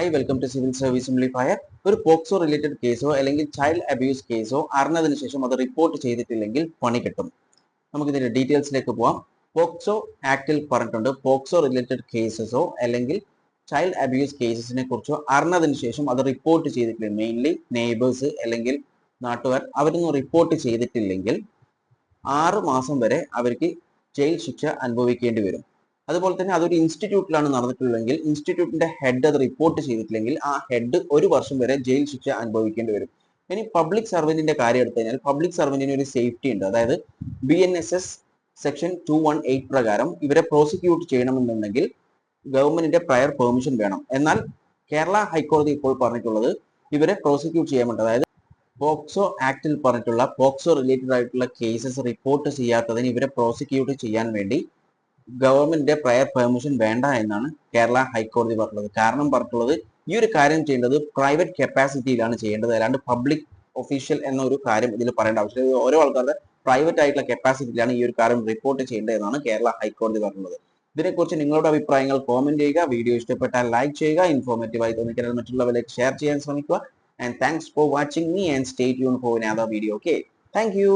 Hi welcome to civil service simplifier. ഒരു POCSO related കേസോ അല്ലെങ്കിൽ ചൈൽഡ് അബ്യൂസ് കേസോ അറിഞ്ഞതിന് ശേഷം അത് റിപ്പോർട്ട് ചെയ്തിട്ടില്ലെങ്കിൽ പണി കിട്ടും. നമുക്കിതിന്റെ ഡീറ്റെയിൽസിലേക്ക് പോവാം. പോക്സോ ആക്ടിൽ പറഞ്ഞിട്ടുണ്ട് പോക്സോ റിലേറ്റഡ് കേസസോ അല്ലെങ്കിൽ ചൈൽഡ് അബ്യൂസ് കേസസിനെ കുറിച്ചോ അറിഞ്ഞതിന് ശേഷം അത് റിപ്പോർട്ട് ചെയ്തിട്ടില്ലെങ്കിൽ, മെയിൻലി നെയ്ബേഴ്സ് അല്ലെങ്കിൽ നാട്ടുകാർ അവരൊന്നും റിപ്പോർട്ട് ചെയ്തിട്ടില്ലെങ്കിൽ 6 മാസം വരെ അവർക്ക് ജയിൽ ശിക്ഷ അനുഭവിക്കേണ്ടി വരും. അതുപോലെ തന്നെ അതൊരു ഇൻസ്റ്റിറ്റ്യൂട്ടിലാണ് നടന്നിട്ടുള്ളതെങ്കിൽ ഇൻസ്റ്റിറ്റ്യൂട്ടിന്റെ ഹെഡ് അത് റിപ്പോർട്ട് ചെയ്തിട്ടില്ലെങ്കിൽ ആ ഹെഡ് 1 വർഷം വരെ ജയിൽ ശിക്ഷ അനുഭവിക്കേണ്ടി വരും. ഇനി പബ്ലിക് സർവന്റിന്റെ കാര്യം എടുത്തു കഴിഞ്ഞാൽ പബ്ലിക് സർവന്റിന് ഒരു സേഫ്റ്റി ഉണ്ട്. അതായത് BNSS സെക്ഷൻ 218 പ്രകാരം ഇവരെ പ്രോസിക്യൂട്ട് ചെയ്യണമെന്നുണ്ടെങ്കിൽ ഗവൺമെന്റിന്റെ പ്രയർ പെർമിഷൻ വേണം. എന്നാൽ കേരള ഹൈക്കോടതി ഇപ്പോൾ പറഞ്ഞിട്ടുള്ളത് ഇവരെ പ്രോസിക്യൂട്ട് ചെയ്യാൻ വേണ്ടി, അതായത് പോക്സോ ആക്ടിൽ പറഞ്ഞിട്ടുള്ള പോക്സോ റിലേറ്റഡ് ആയിട്ടുള്ള കേസസ് റിപ്പോർട്ട് ചെയ്യാത്തതിന് ഇവരെ പ്രോസിക്യൂട്ട് ചെയ്യാൻ വേണ്ടി ഗവൺമെന്റിന്റെ പ്രയർ പെർമിഷൻ വേണ്ട എന്നാണ് കേരള ഹൈക്കോടതി പറഞ്ഞത്. കാരണം പറഞ്ഞിട്ടുള്ളത് ഈ ഒരു കാര്യം ചെയ്യേണ്ടത് പ്രൈവറ്റ് കപ്പാസിറ്റിയിലാണ് ചെയ്യേണ്ടത്, അല്ലാണ്ട് പബ്ലിക് ഒഫീഷ്യൽ എന്ന ഒരു കാര്യം ഇതിൽ പറയേണ്ട ആവശ്യമില്ല. ഓരോ ആൾക്കാരുടെ പ്രൈവറ്റ് ആയിട്ടുള്ള കപ്പാസിറ്റിയിലാണ് ഈ ഒരു കാര്യം റിപ്പോർട്ട് ചെയ്യേണ്ടത് എന്നാണ് കേരള ഹൈക്കോടതി പറഞ്ഞത്. ഇതിനെക്കുറിച്ച് നിങ്ങളുടെ അഭിപ്രായങ്ങൾ കോമെന്റ് ചെയ്യുക. വീഡിയോ ഇഷ്ടപ്പെട്ടാൽ ലൈക്ക് ചെയ്യുക. ഇൻഫോർമേറ്റീവായി തോന്നിക്കഴിഞ്ഞാൽ മറ്റുള്ളവരിലേക്ക് ഷെയർ ചെയ്യാൻ ശ്രമിക്കുക. And thanks for watching me and stay tuned for another video. Okay, thank you.